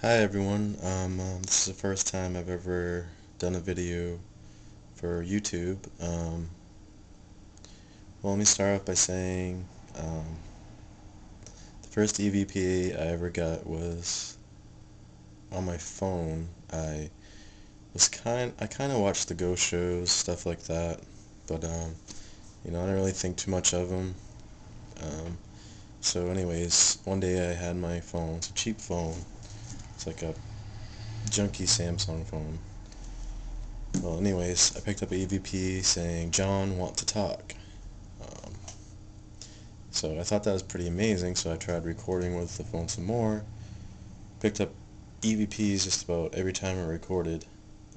Hi everyone, this is the first time I've ever done a video for YouTube. Well, let me start off by saying the first EVP I ever got was on my phone. I kind of watched the ghost shows, stuff like that, but I didn't really think too much of them. So anyways, one day I had my phone. It's a cheap phone. It's like a junky Samsung phone. Well, anyways, I picked up a EVP saying, "John, want to talk." Um, so I thought that was pretty amazing, so I tried recording with the phone some more. Picked up EVPs just about every time I recorded,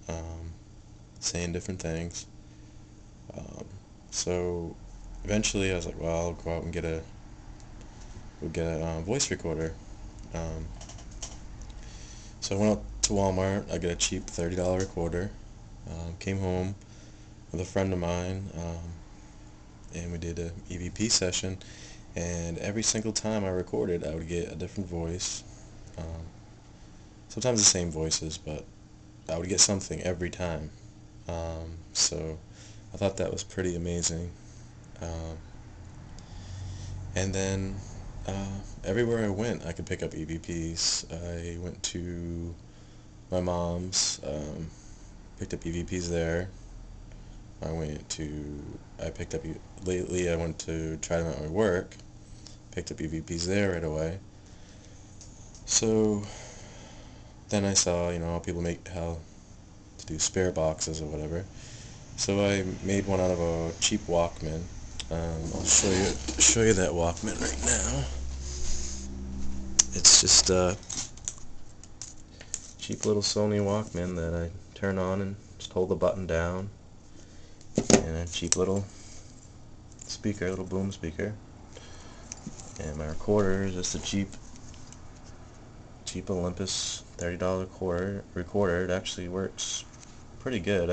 um, saying different things. Um, so eventually I was like, well, I'll go out and get a voice recorder. Um, so I went out to Walmart, I got a cheap $30 recorder, came home with a friend of mine, and we did a EVP session, and every single time I recorded I would get a different voice, um, sometimes the same voices, but I would get something every time, so I thought that was pretty amazing. um, and then everywhere I went I could pick up EVPs. I went to my mom's, picked up EVPs there. I picked up, lately I went to try them at my work, picked up EVPs there right away. So then I saw, people make how to do spare boxes or whatever. So I made one out of a cheap Walkman. I'll show you that Walkman right now. It's just a cheap little Sony Walkman that I turn on and just hold the button down, and a cheap little speaker, little boom speaker. And my recorder is just a cheap Olympus $30 recorder. It actually works pretty good.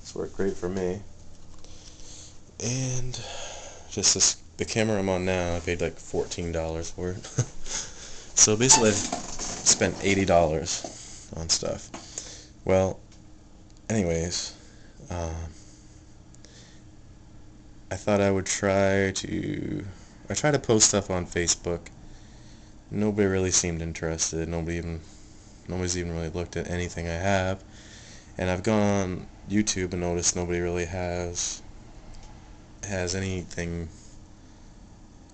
It's worked great for me. And just the camera I'm on now, I paid like $14 for it. So basically I spent $80 on stuff. Well, anyways, I thought I would I try to post stuff on Facebook. Nobody really seemed interested. Nobody's even really looked at anything I have. And I've gone on YouTube and noticed nobody really has anything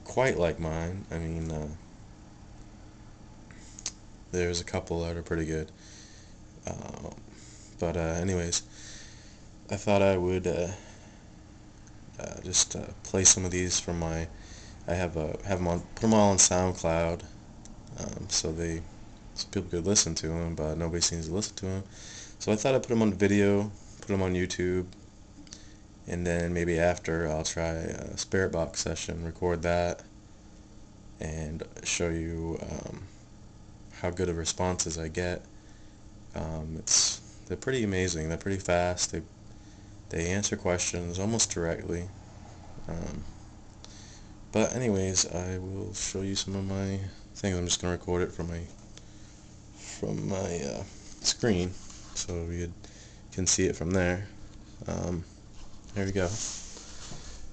quite like mine. I mean, there's a couple that are pretty good. But anyways, I thought I would just play some of these from my. I have them on, put them all on SoundCloud, so people could listen to them, but nobody seems to listen to them. So I thought I'd put them on video, put them on YouTube, and then maybe after I'll try a Spirit Box session, record that, and show you how good of responses I get. They're pretty amazing. They're pretty fast. They answer questions almost directly. Um, but anyways, I will show you some of my things. I'm just gonna record it from my screen, so you can see it from there. There we go.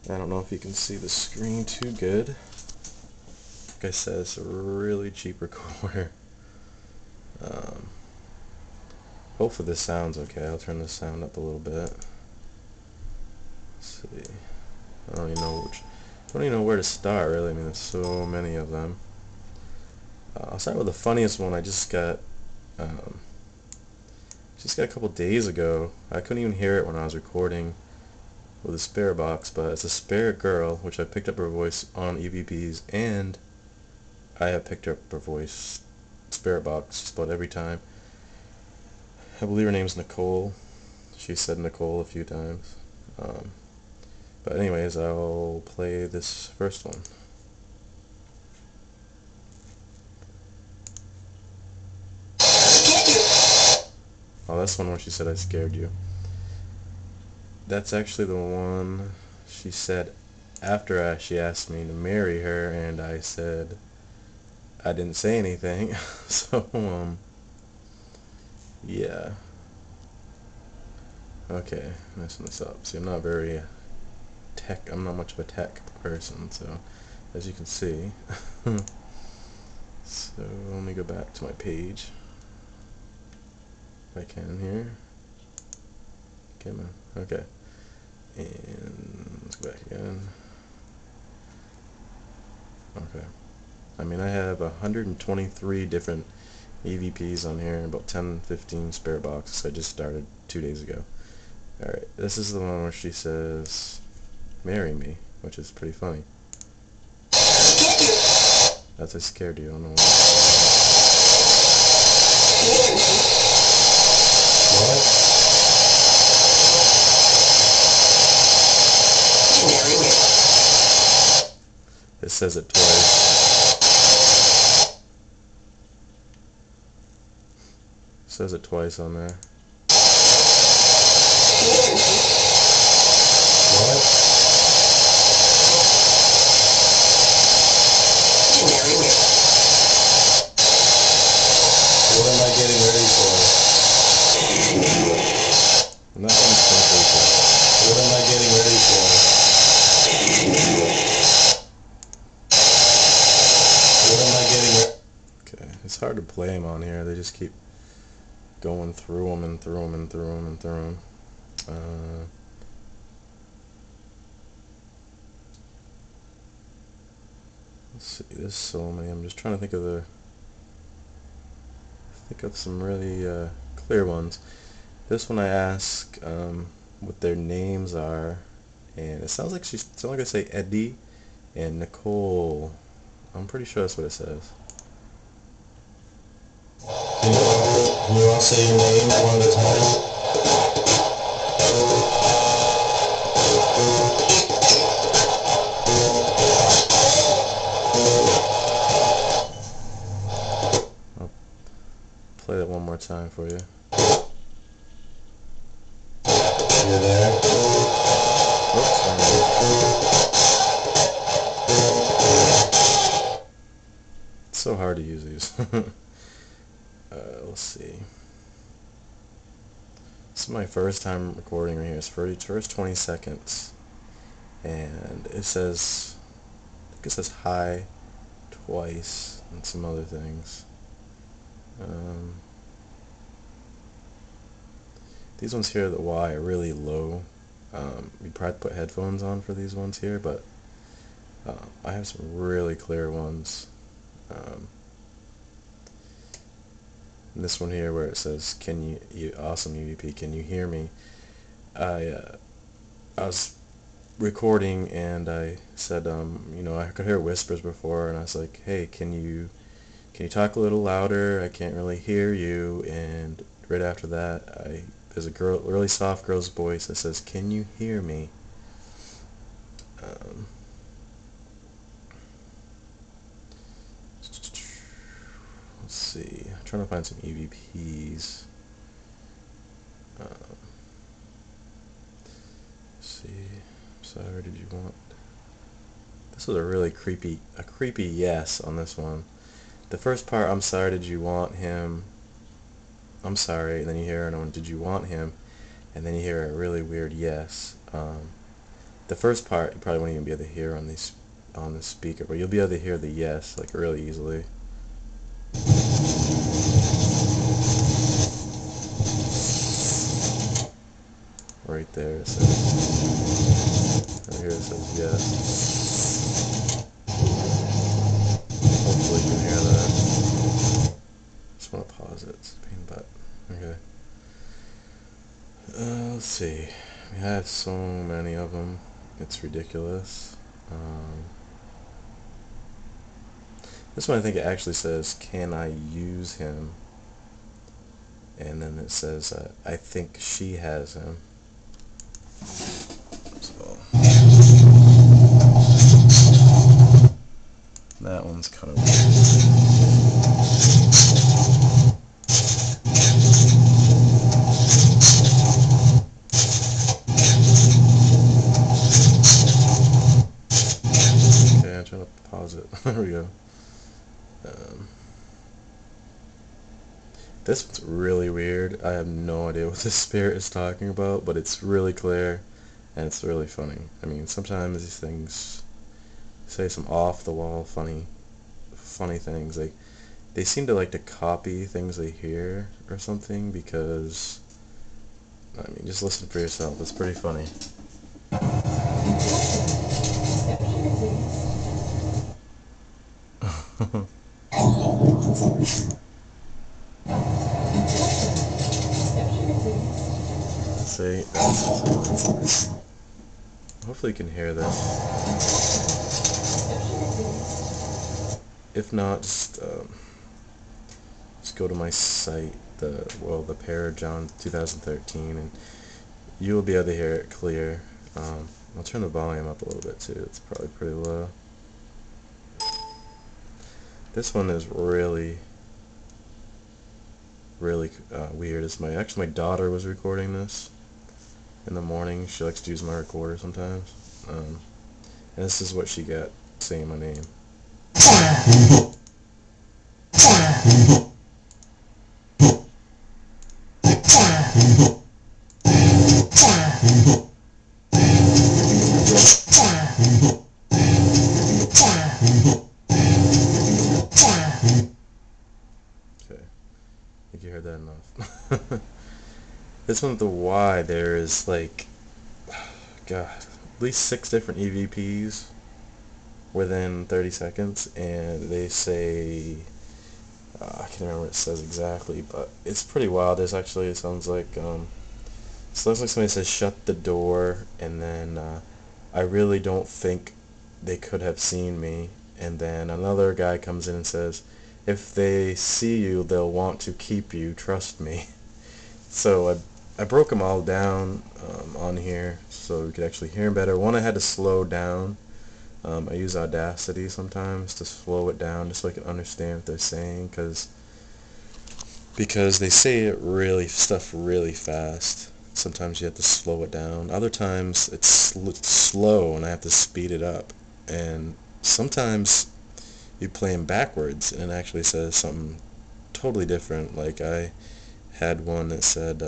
I don't know if you can see the screen too good. Like I said, it's a really cheap recorder. Um, Hopefully this sounds okay. I'll turn the sound up a little bit. Let's see. I don't even know where to start, really. I mean, there's so many of them. I'll start with the funniest one. Um, a couple days ago. I couldn't even hear it when I was recording with a spare box, but it's a spare girl, which I picked up her voice on EVPs, and I have picked up her voice spare box just about every time. I believe her name's Nicole. She said Nicole a few times. But anyways, I'll play this first one. Oh, that's one where she said I scared you. That's actually the one she said after she asked me to marry her, and I said I didn't say anything. So, yeah. Okay, messing this up. See, I'm not much of a tech person, so, as you can see. So, let me go back to my page. If I can here. Come on. Okay. And let's go back again. Okay. I mean, I have 123 different EVPs on here and about 10-15 spirit boxes I just started 2 days ago. Alright, this is the one where she says, "Marry me," which is pretty funny. That's a scared you, I don't know why. What? It says it twice. It says it twice on there. What? What am I getting ready for? Nothing's completed. What am I getting ready for? What am I getting ready? Okay, it's hard to play them on here. They just keep going through them and through them and through them and through them. Let's see, there's so many. I'm just trying to think of some really clear ones. This one I ask what their names are, and it sounds like I say Eddie and Nicole. I'm pretty sure that's what it says. Can you all say your name one at a time? I'll play that one more time for you. You're there? Oops, it's so hard to use these. Let's see. This is my first time recording right here. It's for its first 20 seconds. And it says, I think it says hi twice and some other things. These ones here, the Y, are really low. You'd probably put headphones on for these ones here, but I have some really clear ones. And this one here where it says, "Can you awesome EVP, can you hear me?" I was recording and I said, I could hear whispers before, and I was like, "Hey, can you talk a little louder? I can't really hear you." And right after that, there's a really soft girl's voice that says, "Can you hear me?" Let's see. I'm trying to find some EVPs. Let's see. Sorry, did you want? This was a really creepy yes on this one. The first part, "I'm sorry, did you want him?" "I'm sorry," and then you hear another one, "Did you want him?" And then you hear a really weird yes. The first part you probably won't even be able to hear on the speaker, but you'll be able to hear the yes like really easily. Right there it says. Right here it says yes. Hopefully you can hear that. Just want to pause it. It's a pain in the butt. Okay. Let's see. I have so many of them. It's ridiculous. This one I think it actually says, "Can I use him?" And then it says, "I think she has him." So that one's kind of weird. Okay, I'm trying to pause it. There we go. This one's really weird. I have no idea what this spirit is talking about, but it's really clear, and it's really funny. I mean, sometimes these things say some off-the-wall funny things. They seem to like to copy things they hear or something, because, I mean, just listen for yourself. It's pretty funny. See, hopefully you can hear this. If not, just go to my site, the Paragon 2013, and you will be able to hear it clear. I'll turn the volume up a little bit too. It's probably pretty low. This one is really weird. It's actually my daughter was recording this in the morning. She likes to use my recorder sometimes, and this is what she got saying my name. Okay, I think you heard that enough. This one with the Y, there is like, God, at least 6 different EVPs within 30 seconds, and they say, I can't remember what it says exactly, but it's pretty wild. It sounds like, it looks like somebody says shut the door, and then I really don't think they could have seen me, and then another guy comes in and says, if they see you, they'll want to keep you, trust me. So I broke them all down on here so we could actually hear them better. One, I had to slow down. I use Audacity sometimes to slow it down just so I can understand what they're saying, because they say stuff really fast. Sometimes you have to slow it down. Other times it's slow and I have to speed it up. And sometimes you play them backwards and it actually says something totally different. Like I had one that said,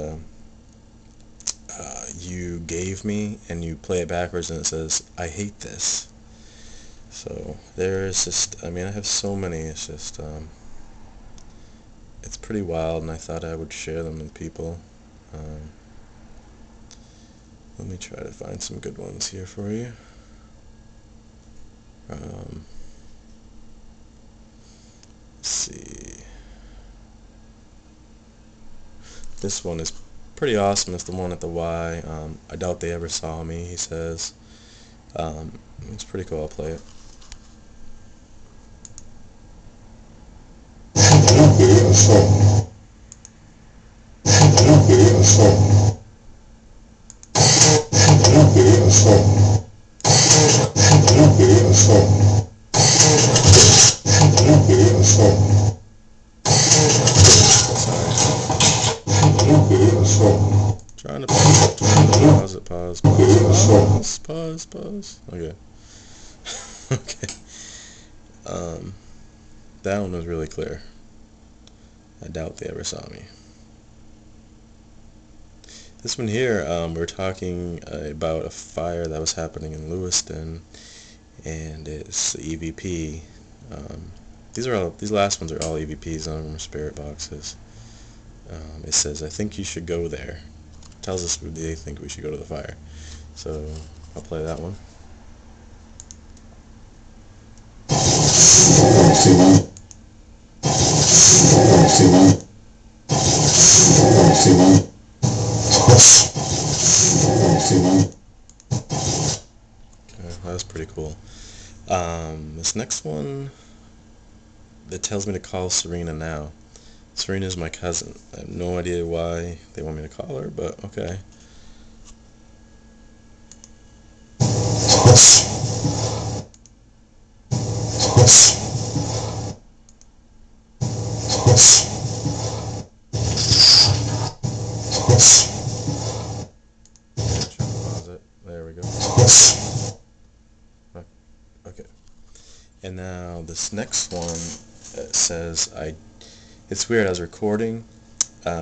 you gave me, and you play it backwards and it says, I hate this. So there's just, I mean, I have so many. It's just, it's pretty wild, and I thought I would share them with people. Let me try to find some good ones here for you. Let's see. This one is pretty awesome. It's the one at the Y. I doubt they ever saw me, he says. It's pretty cool. I'll play it. Trying to pause it. Pause. Okay. Okay. That one was really clear. I doubt they ever saw me. This one here, we're talking about a fire that was happening in Lewiston, and it's the EVP. These last ones are all EVPs. None of them are spirit boxes. It says, I think you should go there. It tells us they think we should go to the fire. So I'll play that one. Okay, that's pretty cool. This next one, it tells me to call Serena now. Serena's my cousin. I have no idea why they want me to call her, but okay. Pause it. There we go. Okay. And now this next one says, it's weird, I was recording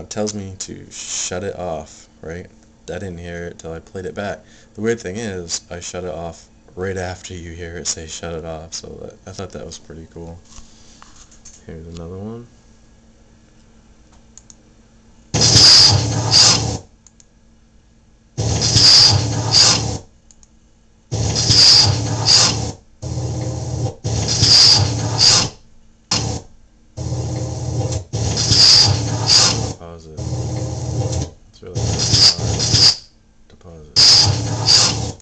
tells me to shut it off, right? I didn't hear it till I played it back. The weird thing is, I shut it off right after you hear it say shut it off, so I thought that was pretty cool. Here's another one. Pause it. It's really hard to pause it.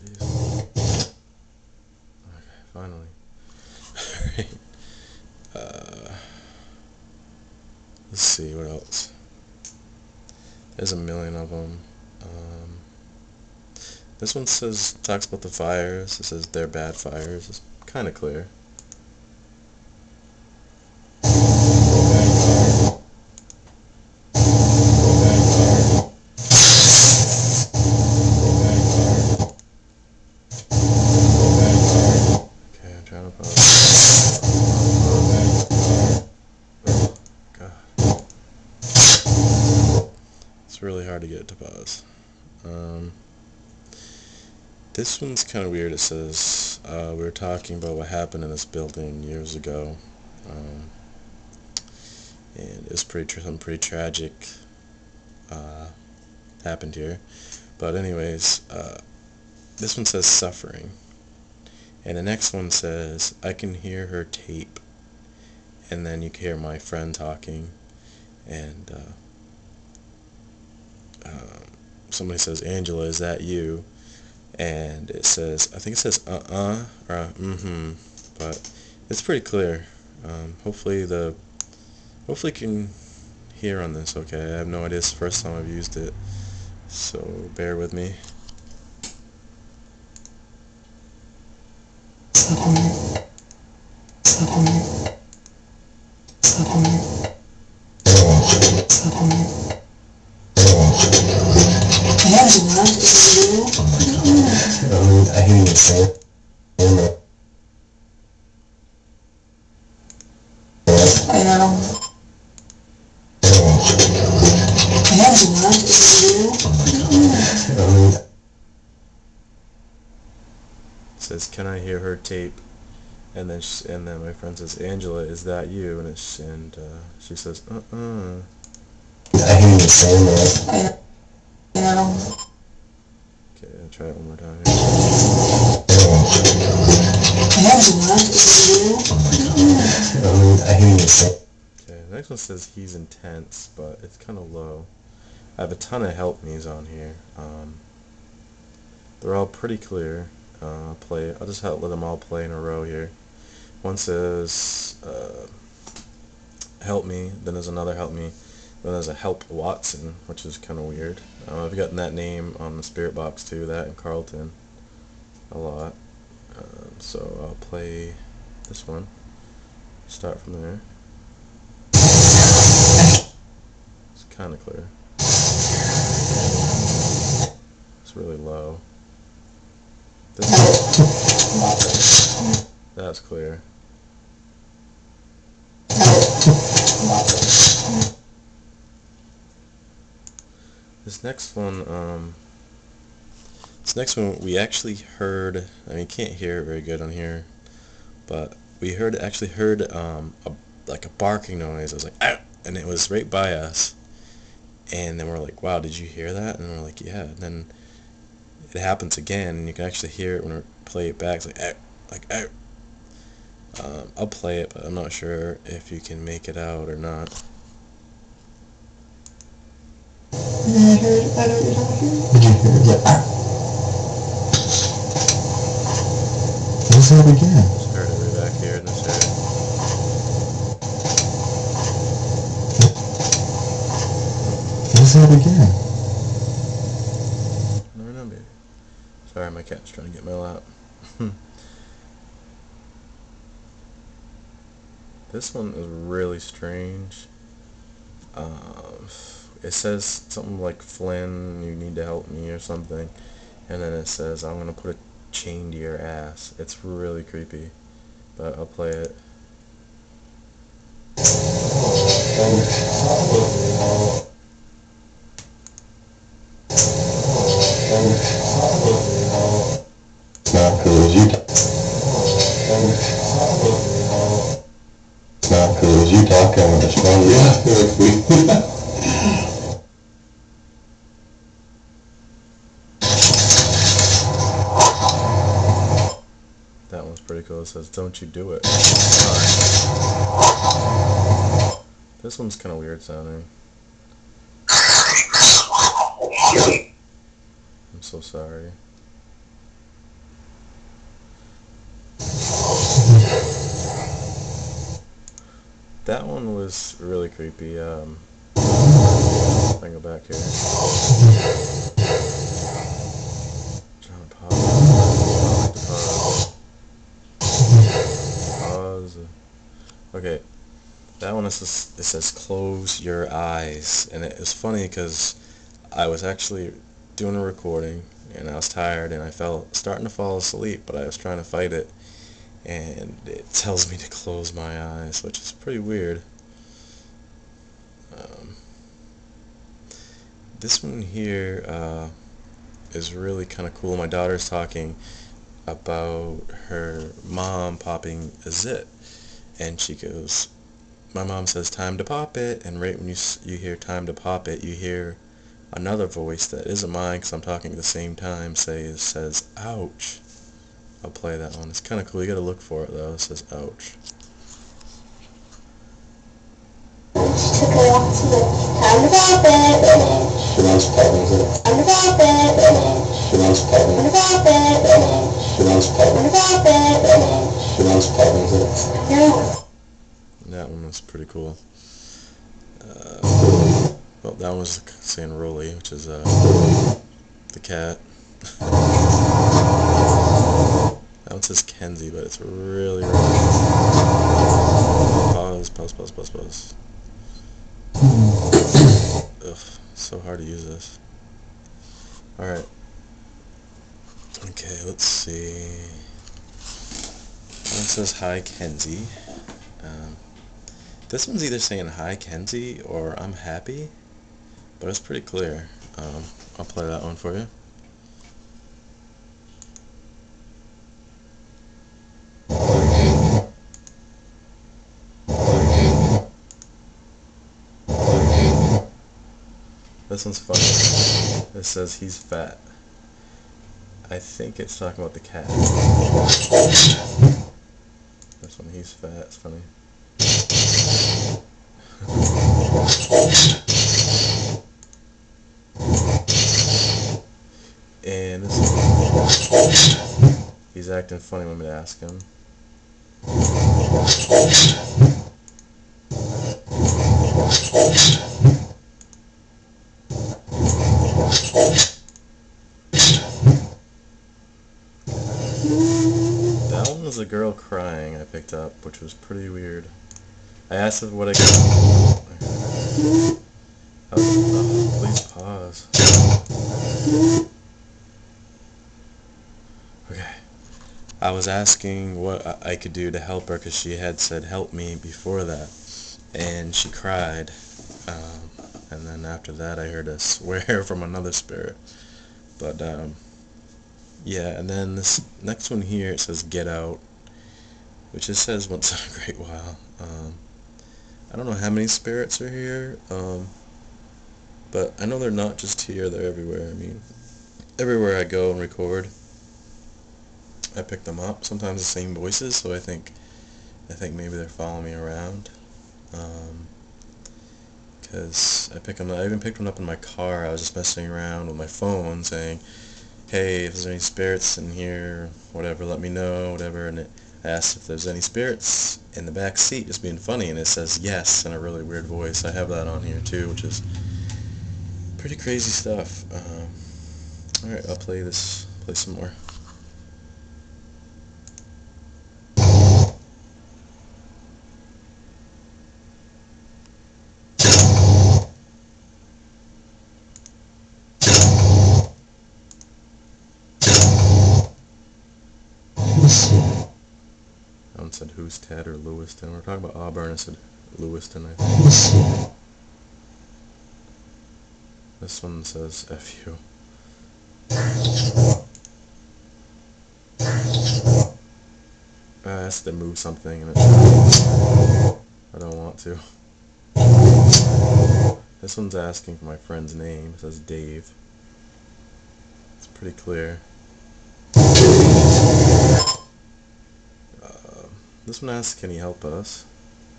Jeez. Okay, finally. Let's see, what else? There's a million of them. This one talks about the fires. It says they're bad fires. It's kind of clear. Okay, I'm trying to pause. Oh, God. It's really hard to get it to pause. This one's kind of weird. It says, we were talking about what happened in this building years ago, and it was something pretty tragic happened here. But anyways, this one says suffering, and the next one says, I can hear her tape, and then you can hear my friend talking, and somebody says, Angela, is that you? And it says, I think it says or mm-hmm, but it's pretty clear. Hopefully you can hear on this. Okay, I have no idea. It's the first time I've used it, so bear with me. I hear you say. I know. It says, can I hear her tape? And then my friend says, Angela, is that you? And she says, I hear you saying that. I know. Okay, I'll try it one more time here. I hear you say. Okay, the next one says he's intense, but it's kind of low. I have a ton of help me's on here. They're all pretty clear. I'll just let them all play in a row here. One says help me, then there's another help me, then there's a help Watson, which is kind of weird. I've gotten that name on the spirit box too, that and Carlton, a lot. So I'll play this one. Start from there. It's kind of clear. It's really low. That's clear. This next one we actually heard. I mean, you can't hear it very good on here, but we actually heard like a barking noise. I was like, "Ow!" And it was right by us. And then we're like, "Wow, did you hear that?" And we're like, "Yeah." And then it happens again, and you can actually hear it when we play it back. It's like, "Ow!" Like, "Ow!" I'll play it, but I'm not sure if you can make it out or not. Did you hear it? Yeah. What's that again? Just heard it way back here in this area. What's that again? I don't know, baby. Sorry, my cat's trying to get my lap. This one is really strange. It says something like, Flynn, you need to help me or something. And then it says, I'm going to put a chain to your ass. It's really creepy. But I'll play it. was you talking with the phone. Yeah, That one's pretty cool. It says, "Don't you do it." This one's kind of weird sounding. I'm so sorry. That one was really creepy. Bring it back here. Trying to pause. Okay, that one is it says close your eyes, and it's funny because I was actually doing a recording and I was tired and I starting to fall asleep, but I was trying to fight it, and it tells me to close my eyes, which is pretty weird. This one here is really kind of cool. My daughter's talking about her mom popping a zit, and she goes, my mom says, "Time to pop it," and right when you hear "time to pop it," you hear another voice that isn't mine because I'm talking at the same time says "ouch." I'll play that one. It's kind of cool. You gotta look for it though. It says "ouch." She took it off to the time to pop it. She loves popping it. Time to pop it. She loves popping Time to it. pop it. She loves popping Time to it. pop it. She loves popping it. Yeah. That one was pretty cool. Well, that one was saying Rolly, which is the cat. That one says Kenzie, but it's really pause. Ugh, so hard to use this. Alright. Okay, let's see. One says hi Kenzie. This one's either saying hi Kenzie or I'm happy, but it's pretty clear. I'll play that one for you. This one's funny. It says he's fat. I think it's talking about the cat. This one, he's fat. It's funny. And this one, he's acting funny when we ask him. That one was a girl crying I picked up, which was pretty weird. I asked her what I got. Oh, please pause. Okay. I was asking what I could do to help her because she had said help me before that, and she cried. And then after that I heard a swear from another spirit. But yeah, and then this next one here, it says get out, which it says once in a great while. I don't know how many spirits are here, but I know they're not just here, they're everywhere. I mean, everywhere I go and record, I pick them up, sometimes the same voices, so I think maybe they're following me around. Because I even picked one up in my car. I was just messing around with my phone saying, hey, if there's any spirits in here, whatever, let me know, whatever, and I asked if there's any spirits in the back seat, just being funny, and it says yes in a really weird voice. I have that on here too, which is pretty crazy stuff. Alright, I'll play some more. That one said who's Ted or Lewiston. We're talking about Auburn. I said Lewiston, I think. This one says F you. I asked to move something and I don't want want to. This one's asking for my friend's name. It says Dave. It's pretty clear. This one asks, can he help us?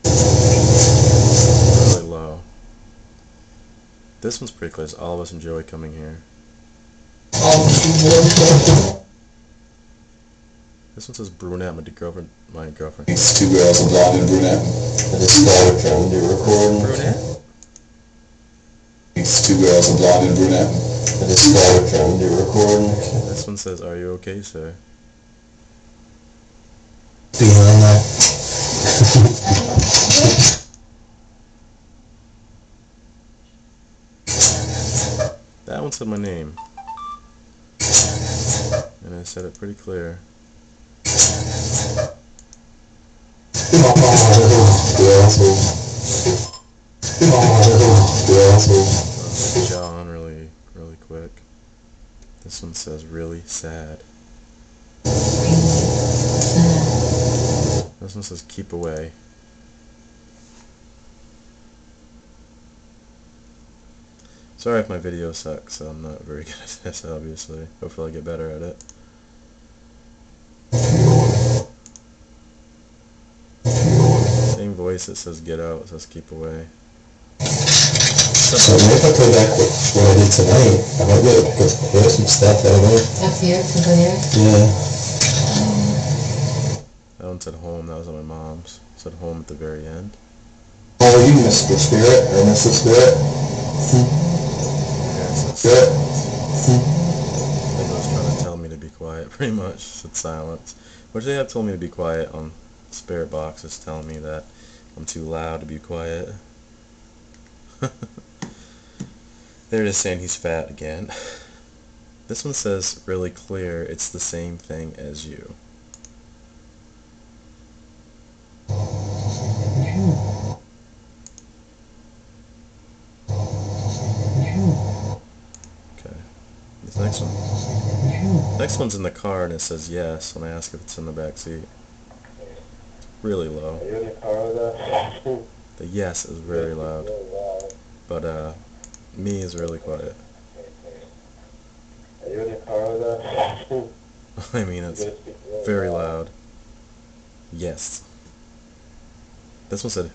Really low. This one's pretty clear. All of us enjoy coming here. This one says brunette, my girlfriend. It's two girls, a blonde and brunette. I just started trying to record. Brunette? It's two girls, a blonde and brunette. I just started trying to record. This one says, are you okay, sir? Behind that. That one said my name. And I said it pretty clear. John, really quick. This one says really sad. This one says keep away. Sorry if my video sucks, I'm not very good at this, obviously. Hopefully I'll get better at it. Same voice that says get out, says keep away. So maybe if I play back what I did tonight, I might be able to hear some stuff out of there. Up here, from here? Yeah. That one said home, that was at my mom's. It said home at the very end. Oh, you Mr. Spirit, or Mrs. Spirit? Yeah, it says, Spirit? I think it was trying to tell me to be quiet, pretty much. It said silence. Which they have told me to be quiet on spirit boxes, telling me that I'm too loud to be quiet. They're just saying he's fat again. This one says really clear, it's the same thing as you. Okay. This next one. Next one's in the car and it says yes when I ask if it's in the back seat. Really low. Are you in the car with us? The yes is very loud. But me is really quiet. Are you in the car with us? I mean, it's very loud. Yes. This one said, I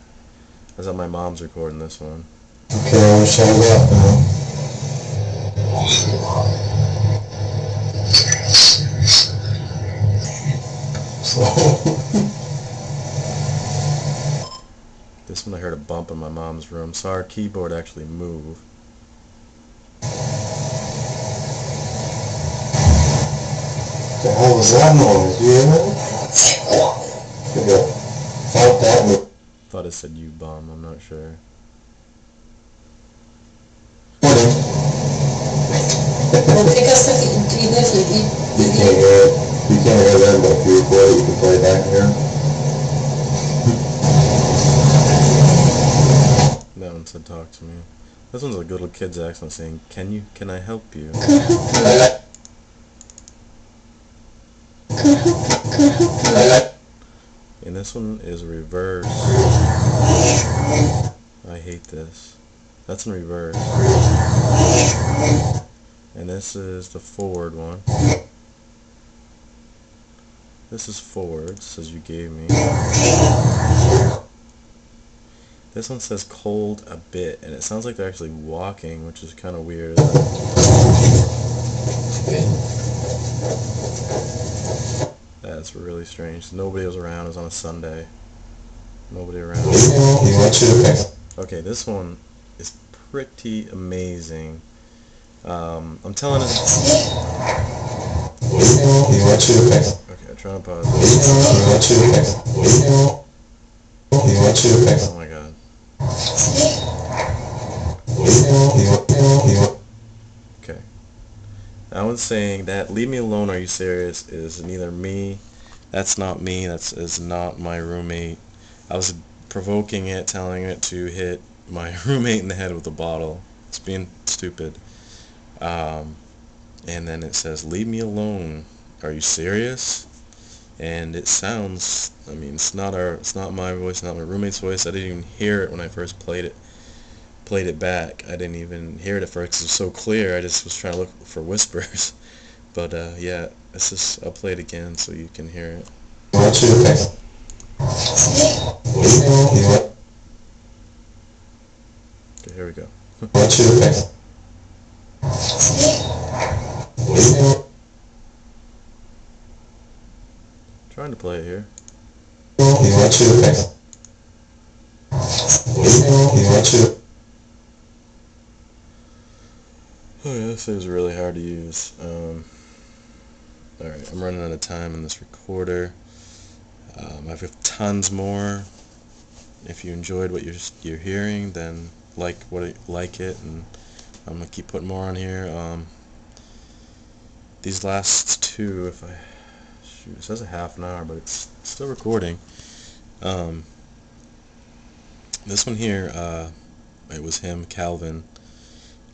was at my mom's recording this one. Okay, I wish I got now. This one I heard a bump in my mom's room. Saw our keyboard actually move. The hell was that noise? You hear that? Yeah. Felt that noise. Thought it said you bum, I'm not sure. Well, take us to You can't hear it. You can't hear that, but if you record it, you can play it back here. That one said talk to me. This one's a good little kid's accent saying, can I help you? And this one is reverse. I hate this. That's in reverse. And this is the forward one. This is forward, says you gave me. This one says cold a bit, and it sounds like they're actually walking, which is kind of weird. That's really strange. Nobody was around. It was on a Sunday. Nobody around. Okay, this one is pretty amazing. I'm telling it. Okay, I'm trying to pause. Oh my god. Okay. That one's saying that leave me alone, are you serious, is neither me, that's not me, is not my roommate. I was provoking it, telling it to hit my roommate in the head with a bottle. It's being stupid. And then it says, leave me alone, are you serious? and it sounds, I mean, it's not my voice, not my roommate's voice. I didn't even hear it when I first played it back. I didn't even hear it at first because it was so clear. I just was trying to look for whispers. But yeah, I'll play it again so you can hear it. Okay, here we go. Trying to play it here. Oh yeah, this is really hard to use. Alright, I'm running out of time in this recorder. I've tons more. If you enjoyed what you're hearing, then like it, and I'm gonna keep putting more on here. These last two, it says a half an hour, but it's still recording. This one here, it was him, Calvin.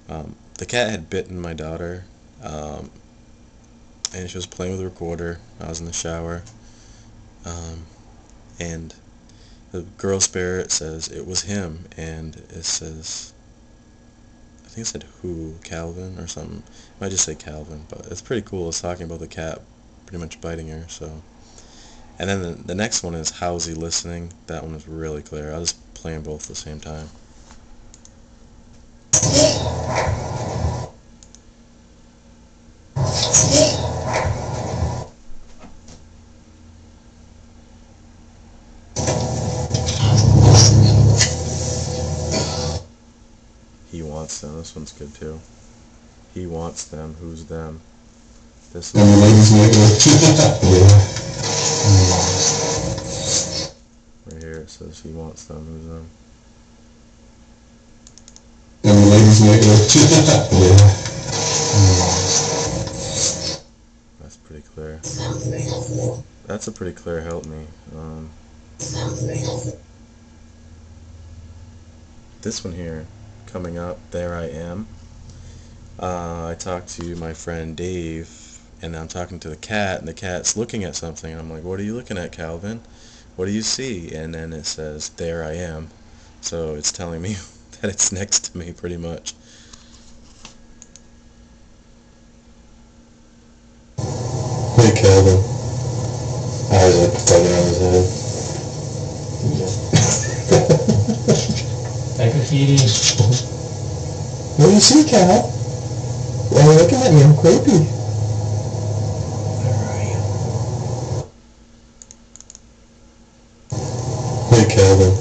The cat had bitten my daughter, and she was playing with the recorder. I was in the shower, and the girl spirit says it was him, and it says, I think it said who, Calvin or something. It might just say Calvin, but it's pretty cool. It's talking about the cat pretty much biting her. So, and then the next one is how's he listening. That one is really clear. I'll just play them both at the same time. He wants them. This one's good too. He wants them. Who's them? This one. Right here it says he wants them. Who's them? That's pretty clear. That's a pretty clear help me. This one here, coming up, there I am. I talked to my friend Dave, and I'm talking to the cat, and the cat's looking at something, and I'm like, what are you looking at, Calvin? What do you see? And then it says, there I am. So it's telling me that it's next to me, pretty much. Hey, Calvin. I was like tugging on his head. Like a kitty. What do you see, Cal? Why are you looking at me? I'm creepy. Hey, Calvin.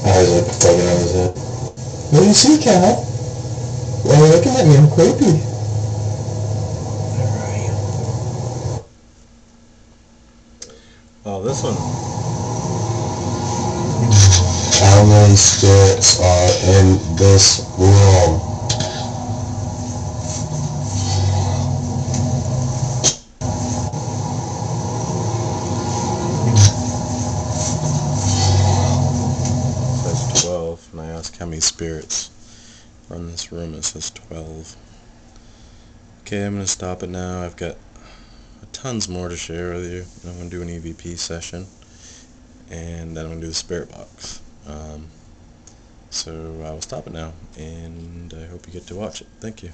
I was like tugging on his head. What do you see, Cal? Why are you looking at me? I'm creepy. Oh, this one. How many spirits are in this room? It says 12, and I ask how many spirits are in this room. It says 12. Okay, I'm going to stop it now. I've got tons more to share with you. I'm going to do an EVP session, and then I'm going to do the spirit box. So I will stop it now, and I hope you get to watch it. Thank you.